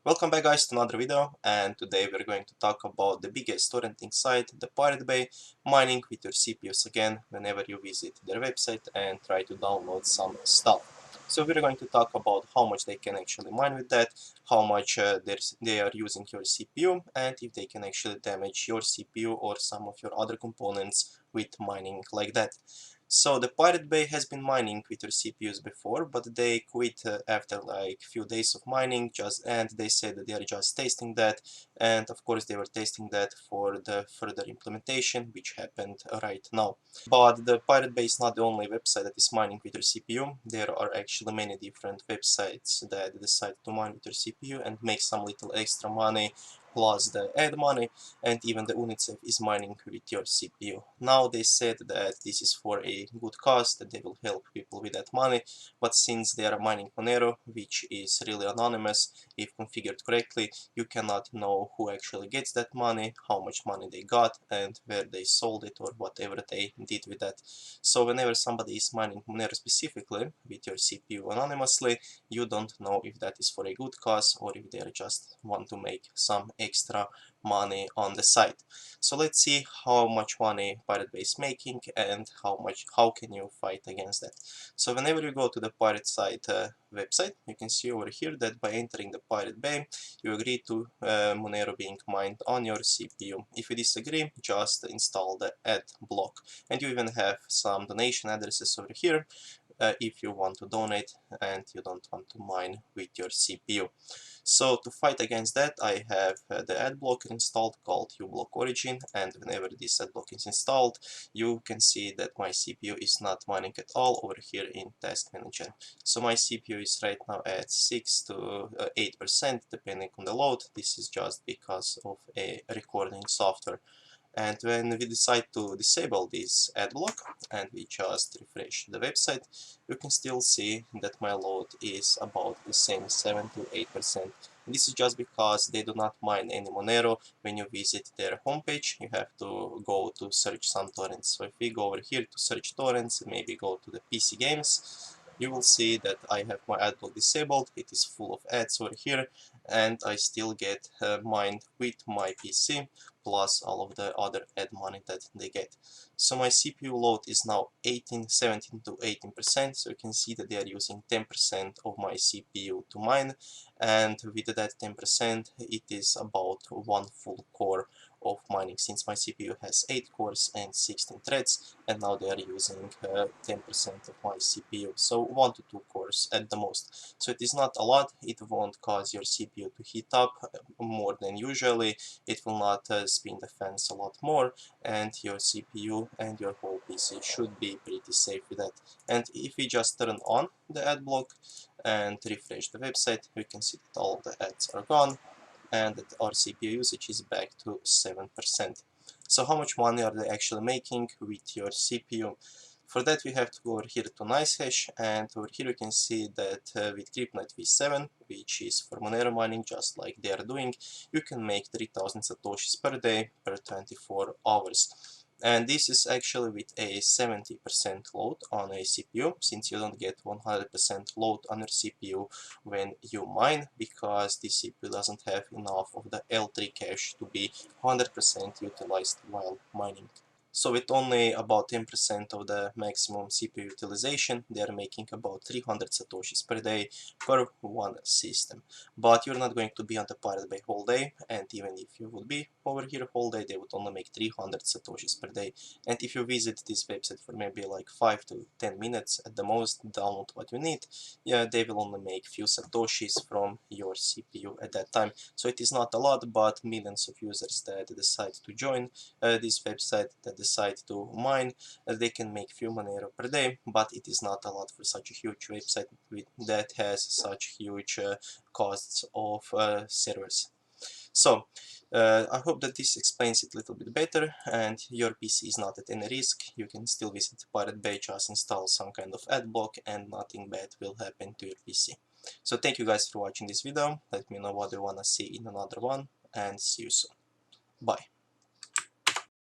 Welcome back guys to another video, and today we're going to talk about the biggest torrenting site, the Pirate Bay, mining with your CPUs again whenever you visit their website and try to download some stuff. So we're going to talk about how much they can actually mine with that, how much they are using your CPU, and if they can actually damage your CPU or some of your other components with mining like that. So the Pirate Bay has been mining with your CPUs before, but they quit after like few days of mining, and they said that they are just testing that, and of course they were testing that for the further implementation, which happened right now. But the Pirate Bay is not the only website that is mining with your CPU. There are actually many different websites that decide to mine with your CPU and make some little extra money plus the ad money, and even the UNICEF is mining with your CPU. Now they said that this is for a good cause, that they will help people with that money, but since they are mining Monero, which is really anonymous, if configured correctly, you cannot know who actually gets that money, how much money they got, and where they sold it or whatever they did with that. So whenever somebody is mining Monero specifically with your CPU anonymously, you don't know if that is for a good cause or if they just want to make some extra money on the site. So let's see how much money Pirate Bay is making and how can you fight against that. So whenever you go to the Pirate site website, you can see over here that by entering the Pirate Bay, you agree to Monero being mined on your CPU. If you disagree, just install the ad block. And you even have some donation addresses over here if you want to donate and you don't want to mine with your CPU. So to fight against that, I have the ad blocker installed called uBlock Origin, and whenever this ad block is installed, you can see that my CPU is not mining at all over here in Task Manager. So my CPU is right now at 6 to 8% depending on the load. This is just because of a recording software. And when we decide to disable this ad block and we just refresh the website, you can still see that my load is about the same 7 to 8%. This is just because they do not mine any Monero. When you visit their homepage, you have to go to search some torrents. So if we go over here to search torrents, maybe go to the PC games, you will see that I have my ad block disabled. It is full of ads over here, and I still get mined with my PC plus all of the other ad money that they get. So my CPU load is now 17 to 18%, so you can see that they are using 10% of my CPU to mine, and with that 10% it is about one full core of mining, since my CPU has 8 cores and 16 threads, and now they are using 10% of my CPU, so 1 to 2 cores at the most. So it is not a lot, it won't cause your CPU to heat up more than usually, it will not spin the fans a lot more, and your CPU and your whole PC should be pretty safe with that. And if we just turn on the ad block and refresh the website, we can see that all of the ads are gone and that our CPU usage is back to 7%. So how much money are they actually making with your CPU? For that we have to go over here to NiceHash, and over here you can see that with CryptNight v7, which is for Monero mining just like they are doing, you can make 3000 satoshis per day per 24 hours. And this is actually with a 70% load on a CPU, since you don't get 100% load on your CPU when you mine, because the CPU doesn't have enough of the L3 cache to be 100% utilized while mining. So with only about 10% of the maximum CPU utilization, they are making about 300 satoshis per day per one system. But you're not going to be on the Pirate Bay whole day, and even if you would be over here whole day, they would only make 300 satoshis per day. And if you visit this website for maybe like 5 to 10 minutes at the most, download what you need, yeah, they will only make few satoshis from your CPU at that time. So it is not a lot, but millions of users that decide to join this website, that decide to mine, they can make few Monero per day, but it is not a lot for such a huge website that has such huge costs of servers. So I hope that this explains it a little bit better, and your PC is not at any risk. You can still visit Pirate Bay, just install some kind of ad block and nothing bad will happen to your PC. So thank you guys for watching this video. Let me know what you wanna see in another one, and see you soon. Bye.